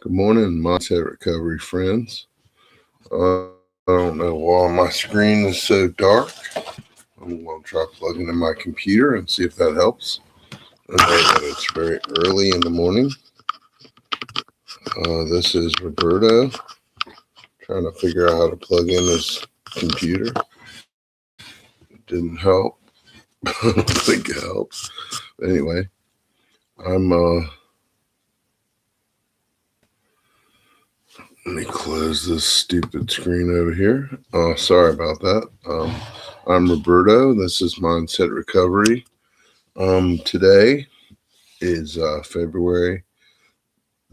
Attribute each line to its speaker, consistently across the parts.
Speaker 1: Good morning, Mindset Recovery friends. I don't know why my screen is so dark. I'm going to try plugging in my computer and see if that helps. I know that it's very early in the morning. This is Roberto trying to figure out how to plug in his computer. It didn't help. I don't think it helps. But anyway, I'm let me close this stupid screen over here. Sorry about that. I'm Roberto. This is Mindset Recovery. Today is February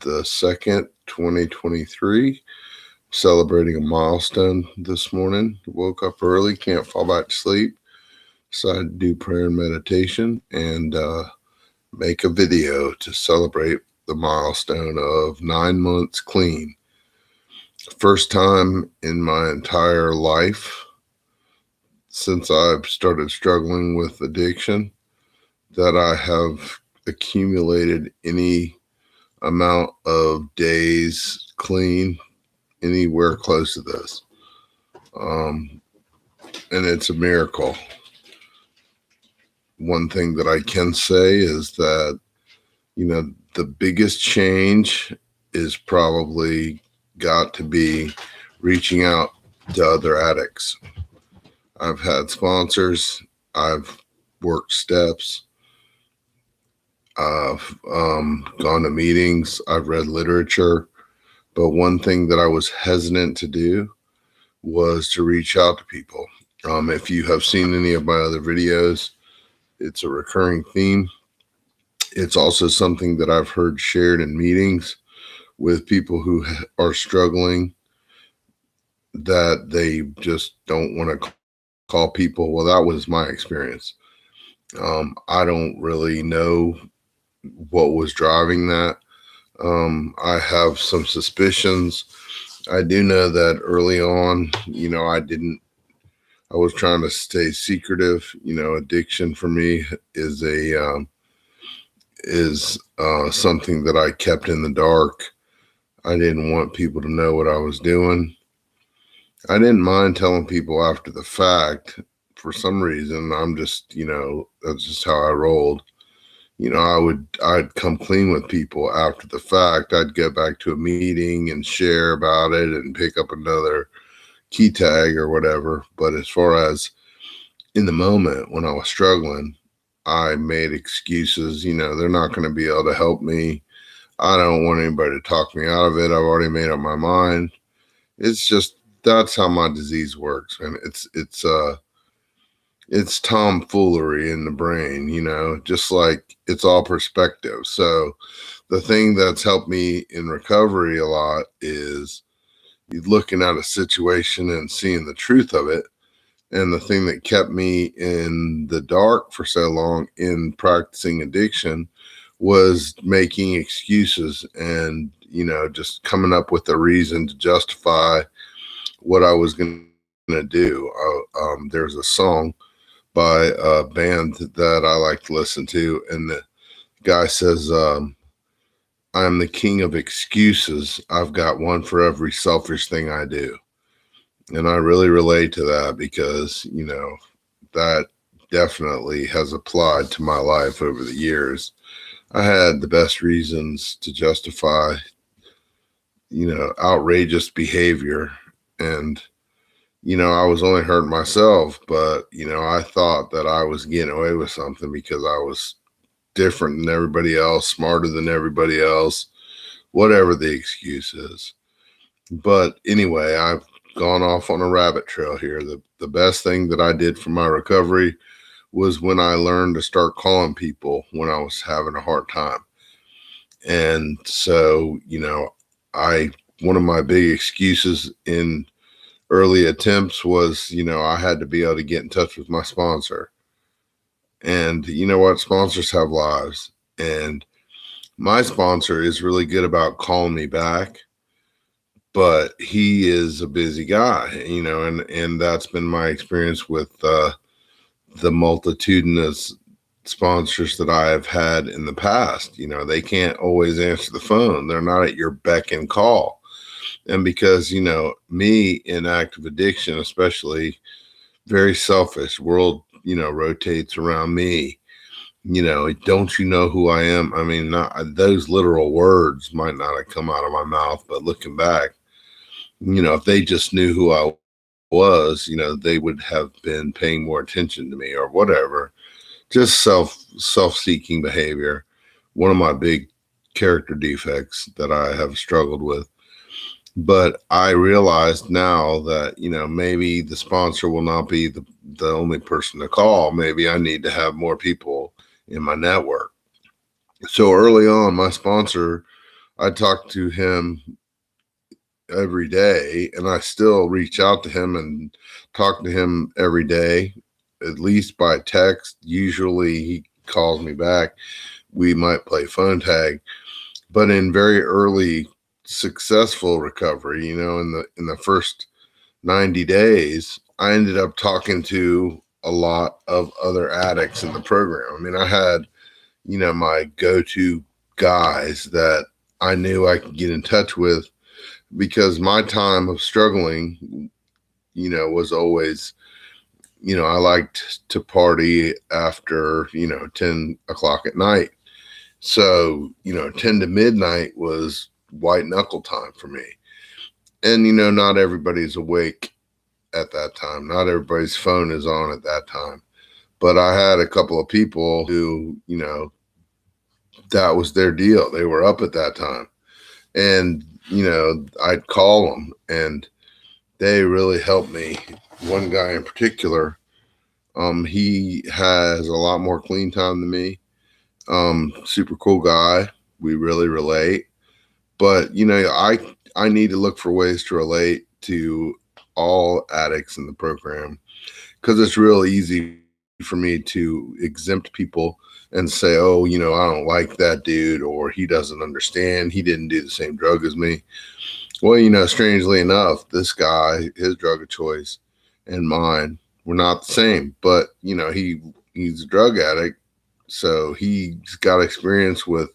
Speaker 1: the 2nd, 2023. Celebrating a milestone this morning. Woke up early, can't fall back to sleep. Decided to do prayer and meditation and make a video to celebrate the milestone of 9 months clean. First time in my entire life since I've started struggling with addiction that I have accumulated any amount of days clean anywhere close to this. And it's a miracle. One thing that I can say is that, the biggest change is probably got to be reaching out to other addicts. I've had sponsors, I've worked steps, I've gone to meetings, I've read literature, but one thing that I was hesitant to do was to reach out to people. If you have seen any of my other videos, it's a recurring theme. It's also something that I've heard shared in meetings with people who are struggling, that they just don't want to call people. Well, that was my experience. I don't really know what was driving that. I have some suspicions. I do know that early on, I was trying to stay secretive. Addiction for me is something that I kept in the dark. I didn't want people to know what I was doing. I didn't mind telling people after the fact. For some reason, I'm just, that's just how I rolled. I'd come clean with people after the fact. I'd go back to a meeting and share about it and pick up another key tag or whatever. But as far as in the moment when I was struggling, I made excuses. They're not going to be able to help me. I don't want anybody to talk me out of it. I've already made up my mind. It's just, that's how my disease works. And it's tomfoolery in the brain, just like it's all perspective. So the thing that's helped me in recovery a lot is looking at a situation and seeing the truth of it. And the thing that kept me in the dark for so long in practicing addiction was making excuses and, just coming up with a reason to justify what I was going to do. There's a song by a band that I like to listen to, and the guy says, I'm the king of excuses. I've got one for every selfish thing I do. And I really relate to that because, that definitely has applied to my life over the years. I had the best reasons to justify, outrageous behavior. And, I was only hurting myself, but, I thought that I was getting away with something because I was different than everybody else, smarter than everybody else, whatever the excuse is. But anyway, I've gone off on a rabbit trail here. The best thing that I did for my recovery was when I learned to start calling people when I was having a hard time. And so, one of my big excuses in early attempts was, I had to be able to get in touch with my sponsor. And you know what? Sponsors have lives. And my sponsor is really good about calling me back, but he is a busy guy, and that's been my experience with the multitudinous sponsors that I have had in the past. They can't always answer the phone. They're not at your beck and call. And because, me in active addiction, especially, very selfish, world, rotates around me. Don't you know who I am? I mean, not those literal words might not have come out of my mouth, but looking back, if they just knew who I was, they would have been paying more attention to me or whatever. Just self-seeking behavior. One of my big character defects that I have struggled with. But I realized now that, maybe the sponsor will not be the only person to call. Maybe I need to have more people in my network. So early on, my sponsor, I talked to him every day, and I still reach out to him and talk to him every day, at least by text. Usually he calls me back. We might play phone tag, but in very early successful recovery, in the first 90 days, I ended up talking to a lot of other addicts in the program. I mean, I had, my go-to guys that I knew I could get in touch with, because my time of struggling, was always, I liked to party after, 10 o'clock at night. So, 10 to midnight was white knuckle time for me. And, not everybody's awake at that time. Not everybody's phone is on at that time. But I had a couple of people who, that was their deal. They were up at that time. And, I'd call them and they really helped me. One guy in particular, he has a lot more clean time than me. Super cool guy. We really relate. But, I need to look for ways to relate to all addicts in the program, because it's real easy for me to exempt people and say, oh, I don't like that dude, or he doesn't understand. He didn't do the same drug as me. Well, strangely enough, this guy, his drug of choice and mine were not the same, but, he's a drug addict. So he's got experience with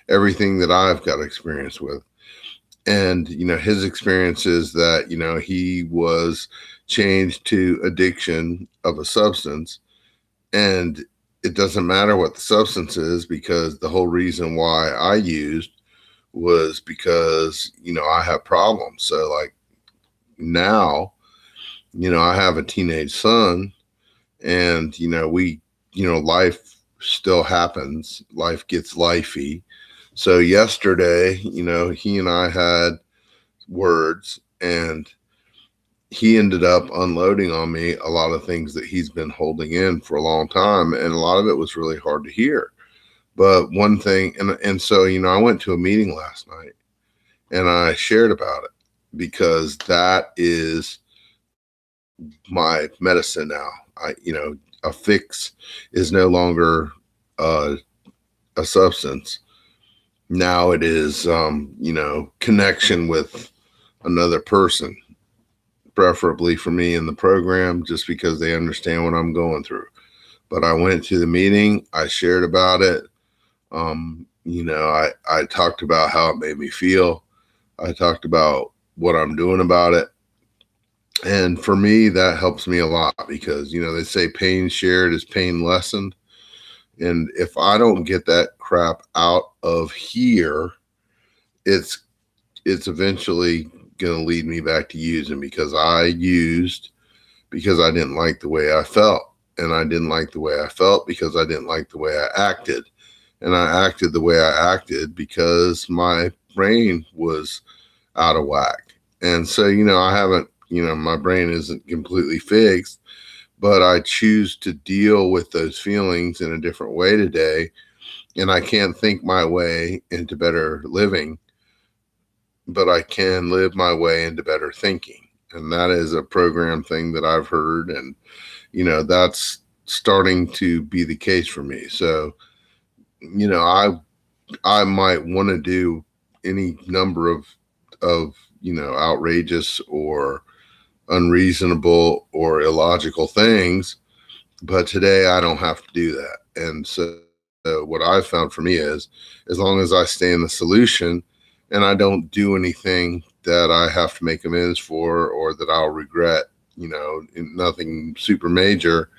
Speaker 1: everything that I've got experience with. And, his experience is that, he was changed to addiction of a substance. And it doesn't matter what the substance is, because the whole reason why I used was because, I have problems. So like now, I have a teenage son, and, life still happens. Life gets lifey. So yesterday, he and I had words, and he ended up unloading on me a lot of things that he's been holding in for a long time. And a lot of it was really hard to hear. But one thing, and so, I went to a meeting last night and I shared about it, because that is my medicine now. A fix is no longer a substance. Now it is, connection with another person, preferably for me in the program, just because they understand what I'm going through. But I went to the meeting, I shared about it. I talked about how it made me feel. I talked about what I'm doing about it. And for me, that helps me a lot, because, they say pain shared is pain lessened. And if I don't get that crap out of here, it's eventually going to lead me back to using, because I used because I didn't like the way I felt. And I didn't like the way I felt because I didn't like the way I acted. And I acted the way I acted because my brain was out of whack. And so, I haven't, my brain isn't completely fixed, but I choose to deal with those feelings in a different way today. And I can't think my way into better living, but I can live my way into better thinking. And that is a program thing that I've heard. And, that's starting to be the case for me. So, I might want to do any number of, outrageous or unreasonable or illogical things, but today I don't have to do that. And so what I've found for me is, as long as I stay in the solution and I don't do anything that I have to make amends for or that I'll regret, nothing super major,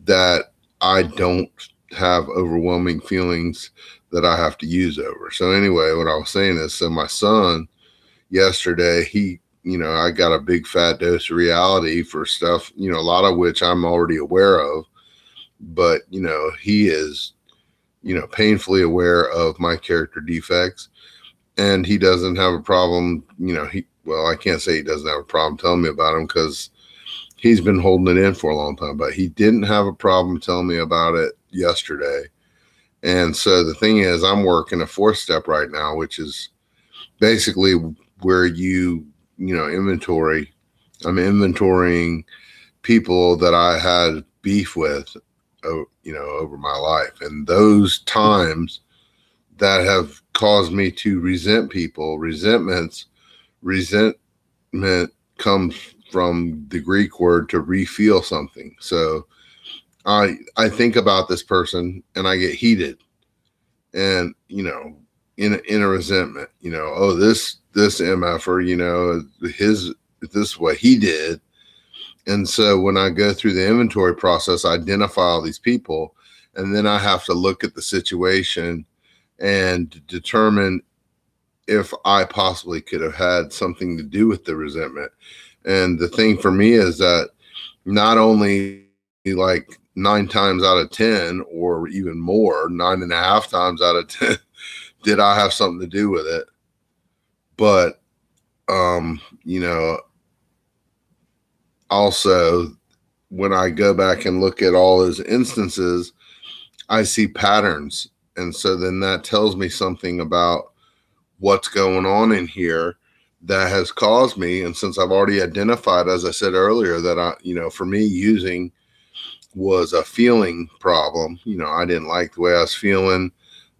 Speaker 1: that I don't have overwhelming feelings that I have to use over. So anyway, what I was saying is, so my son yesterday, I got a big fat dose of reality for stuff, a lot of which I'm already aware of, but, he is, painfully aware of my character defects, and he doesn't have a problem, I can't say he doesn't have a problem telling me about them, because he's been holding it in for a long time, but he didn't have a problem telling me about it yesterday. And so the thing is, I'm working a 4-step right now, which is basically where inventory. I'm inventorying people that I had beef with, over my life. And those times that have caused me to resent people, resentment comes from the Greek word to refeel something. So I think about this person and I get heated, and in a resentment, oh, this MFer, this is what he did. And so when I go through the inventory process, I identify all these people, and then I have to look at the situation and determine if I possibly could have had something to do with the resentment. And the thing for me is that not only like 9 times out of 10, or even more, 9.5 times out of 10, did I have something to do with it, but, also when I go back and look at all those instances, I see patterns. And so then that tells me something about what's going on in here that has caused me. And since I've already identified, as I said earlier, that for me, using was a feeling problem. I didn't like the way I was feeling,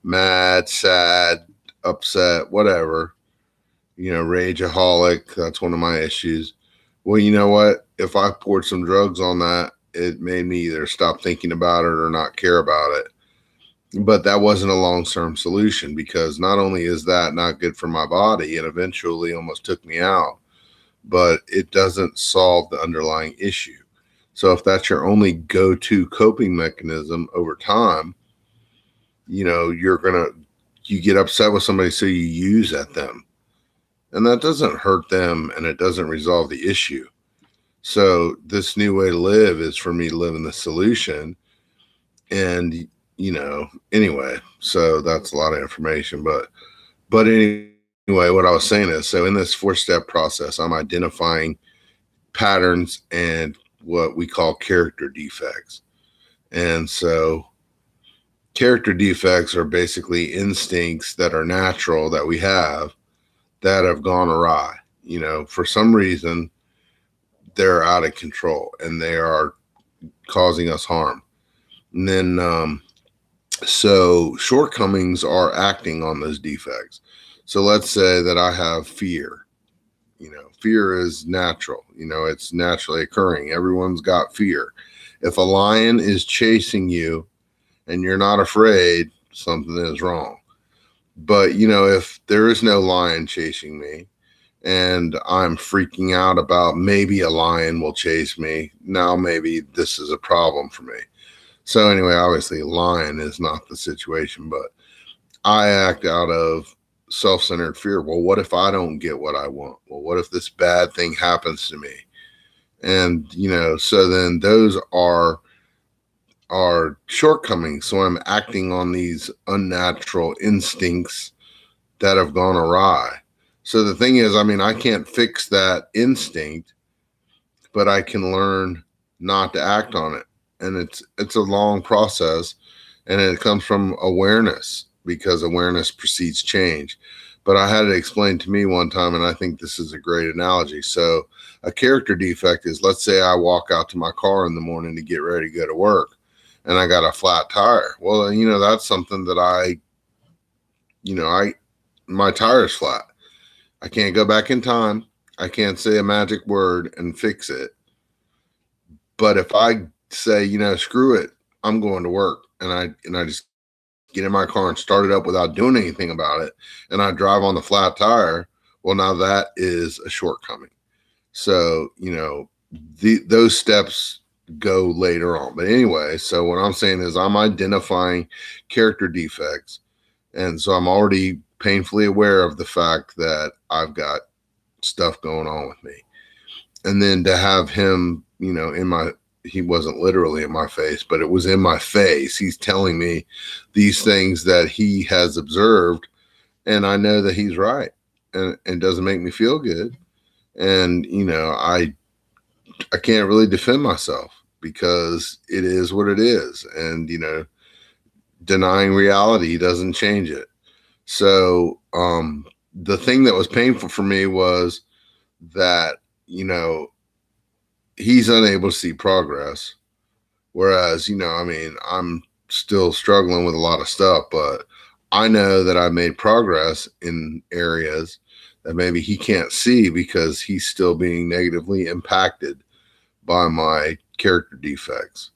Speaker 1: mad, sad, upset, whatever, rageaholic. That's one of my issues. Well, you know what? If I poured some drugs on that, it made me either stop thinking about it or not care about it. But that wasn't a long-term solution, because not only is that not good for my body, and eventually almost took me out, but it doesn't solve the underlying issue. So if that's your only go-to coping mechanism over time, you get upset with somebody, so you use at them. And that doesn't hurt them, and it doesn't resolve the issue. So this new way to live is for me to live in the solution. And, anyway, so that's a lot of information. But anyway, what I was saying is, so in this 4-step process, I'm identifying patterns and what we call character defects. And so character defects are basically instincts that are natural that we have that have gone awry. For some reason, they're out of control and they are causing us harm. And then, so shortcomings are acting on those defects. So let's say that I have fear. Fear is natural. It's naturally occurring. Everyone's got fear. If a lion is chasing you and you're not afraid, something is wrong. But, if there is no lion chasing me and I'm freaking out about maybe a lion will chase me, now maybe this is a problem for me. So anyway, obviously lion is not the situation, but I act out of self-centered fear. Well, what if I don't get what I want? Well, what if this bad thing happens to me? And, so then those are shortcomings. So I'm acting on these unnatural instincts that have gone awry. So the thing is, I can't fix that instinct, but I can learn not to act on it. And it's a long process, and it comes from awareness, because awareness precedes change. But I had it explained to me one time, and I think this is a great analogy. So a character defect is, let's say I walk out to my car in the morning to get ready to go to work, and I got a flat tire. Well, that's something that my tire's flat. I can't go back in time. I can't say a magic word and fix it. But if I say, screw it, I'm going to work, and I just get in my car and start it up without doing anything about it, and I drive on the flat tire, well, now that is a shortcoming. So, those steps go later on. But anyway, so what I'm saying is I'm identifying character defects. And so I'm already painfully aware of the fact that I've got stuff going on with me. And then to have him, he wasn't literally in my face, but it was in my face. He's telling me these things that he has observed, and I know that he's right, and doesn't make me feel good. And, I can't really defend myself because it is what it is. And, denying reality doesn't change it. So, the thing that was painful for me was that, he's unable to see progress. Whereas, I'm still struggling with a lot of stuff, but I know that I made progress in areas that maybe he can't see because he's still being negatively impacted by my character defects.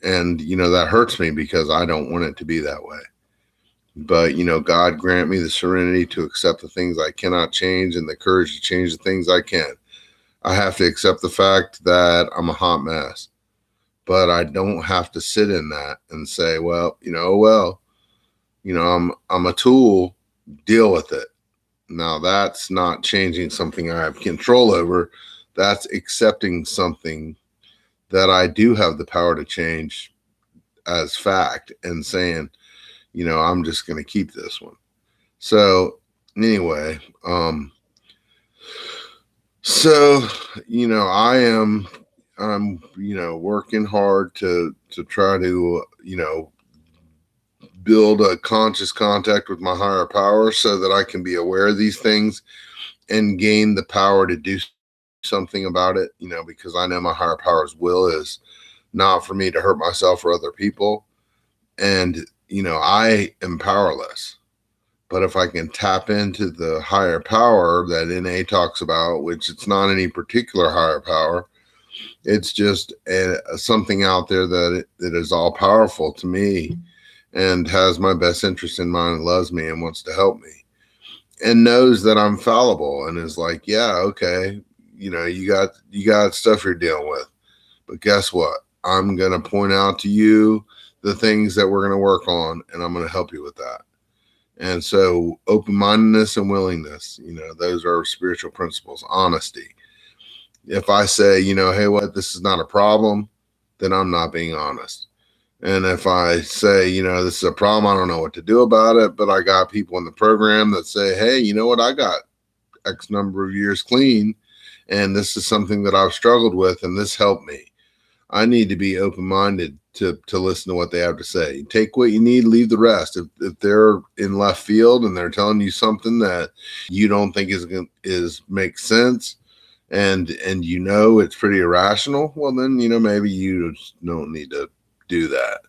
Speaker 1: And, that hurts me because I don't want it to be that way. But, God grant me the serenity to accept the things I cannot change and the courage to change the things I can. I have to accept the fact that I'm a hot mess, but I don't have to sit in that and say, well, I'm a tool, deal with it. Now that's not changing something I have control over. That's accepting something that I do have the power to change as fact and saying, I'm just going to keep this one. So anyway, I'm working hard to try to, build a conscious contact with my higher power so that I can be aware of these things and gain the power to do something about it, because I know my higher power's will is not for me to hurt myself or other people. And, I am powerless. But if I can tap into the higher power that NA talks about, which it's not any particular higher power, it's just something out there that is all powerful to me and has my best interest in mind and loves me and wants to help me and knows that I'm fallible and is like, yeah, okay, you got stuff you're dealing with, but guess what? I'm going to point out to you the things that we're going to work on, and I'm going to help you with that. And so open-mindedness and willingness, those are spiritual principles. Honesty. If I say, hey, what, this is not a problem, then I'm not being honest. And if I say, this is a problem, I don't know what to do about it, but I got people in the program that say, hey, you know what, I got X number of years clean, and this is something that I've struggled with, and this helped me. I need to be open-minded to listen to what they have to say. Take what you need, leave the rest. If they're in left field and they're telling you something that you don't think is makes sense, and it's pretty irrational, well then maybe you just don't need to do that.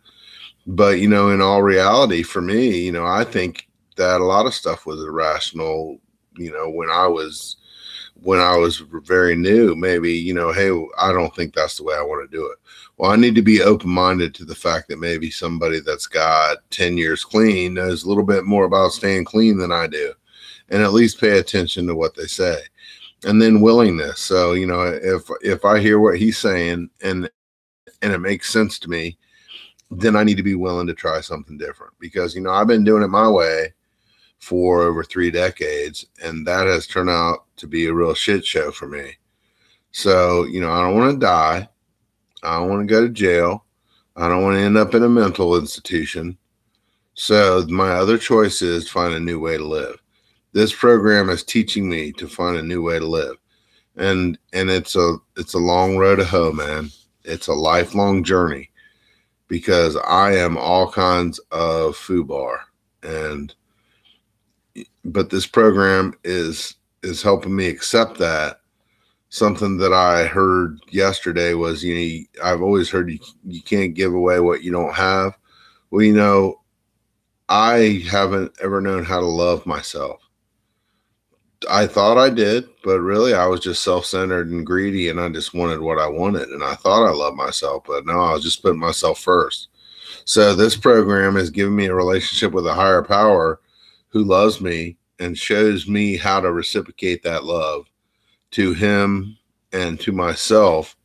Speaker 1: But in all reality, for me, I think that a lot of stuff was irrational. When I was very new, maybe, hey, I don't think that's the way I want to do it. Well, I need to be open-minded to the fact that maybe somebody that's got 10 years clean knows a little bit more about staying clean than I do, and at least pay attention to what they say. And then willingness. So, if I hear what he's saying and it makes sense to me, then I need to be willing to try something different because, I've been doing it my way for over 3 decades, and that has turned out to be a real shit show for me. So, I don't want to die. I don't want to go to jail. I don't want to end up in a mental institution. So my other choice is find a new way to live. This program is teaching me to find a new way to live. And it's a long road to hoe, man. It's a lifelong journey because I am all kinds of foobar, but this program is helping me accept that. Something that I heard yesterday was, I've always heard you can't give away what you don't have. Well, I haven't ever known how to love myself. I thought I did, but really I was just self-centered and greedy, and I just wanted what I wanted. And I thought I loved myself, but no, I was just putting myself first. So this program has given me a relationship with a higher power who loves me and shows me how to reciprocate that love to him and to myself.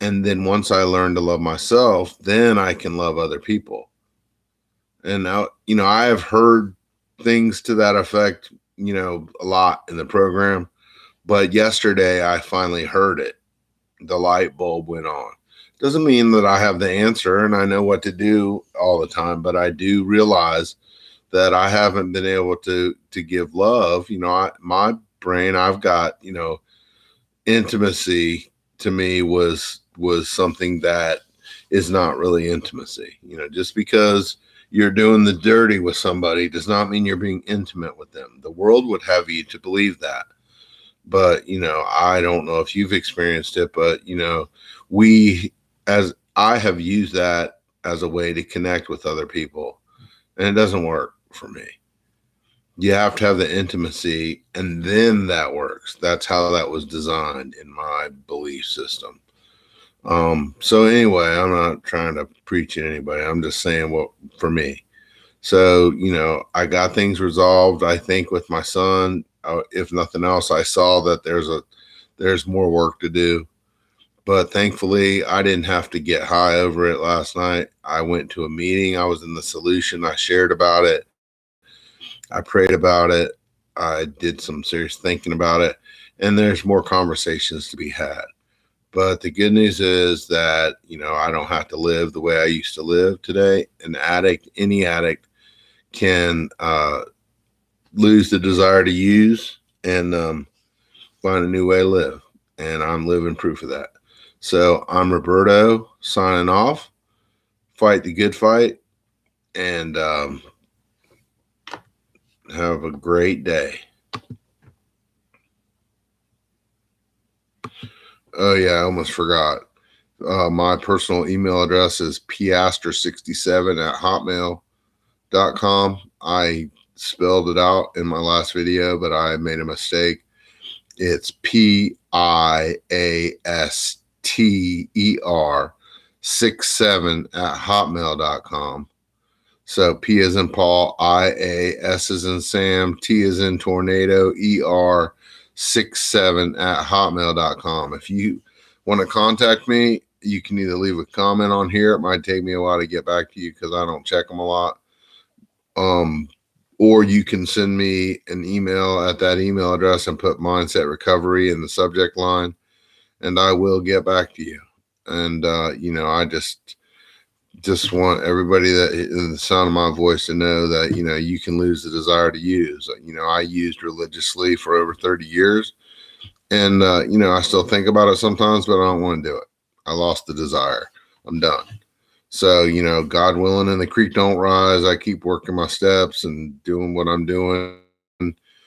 Speaker 1: And then once I learn to love myself, then I can love other people. And now, I have heard things to that effect, a lot in the program. But yesterday I finally heard it. The light bulb went on. Doesn't mean that I have the answer and I know what to do all the time, but I do realize that I haven't been able to give love. My brain, I've got, intimacy to me was something that is not really intimacy. Just because you're doing the dirty with somebody does not mean you're being intimate with them. The world would have you to believe that. But, I don't know if you've experienced it, but, as I have used that as a way to connect with other people, and it doesn't work for me. You have to have the intimacy, and then that works. That's how that was designed in my belief system. So anyway, I'm not trying to preach at anybody. I'm just saying what for me. So, I got things resolved, I think, with my son. If nothing else, I saw that there's more work to do. But thankfully, I didn't have to get high over it last night. I went to a meeting. I was in the solution. I shared about it. I prayed about it. I did some serious thinking about it. And there's more conversations to be had. But the good news is that, I don't have to live the way I used to live today. Any addict can lose the desire to use and find a new way to live. And I'm living proof of that. So I'm Roberto signing off. Fight the good fight and have a great day. Oh, yeah, I almost forgot. My personal email address is piaster67@hotmail.com. I spelled it out in my last video, but I made a mistake. It's piaster67@hotmail.com. So P as in Paul, IA, S as in Sam, T as in tornado, ER 67@hotmail.com. If you want to contact me, you can either leave a comment on here. It might take me a while to get back to you because I don't check them a lot. Or you can send me an email at that email address and put Mindset Recovery in the subject line, and I will get back to you. And, I just want everybody that in the sound of my voice to know that, you can lose the desire to use. I used religiously for over 30 years and, I still think about it sometimes, but I don't want to do it. I lost the desire. I'm done. So, God willing and the creek don't rise. I keep working my steps and doing what I'm doing,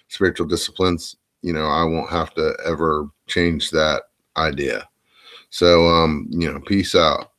Speaker 1: spiritual disciplines. I won't have to ever change that idea. So, peace out.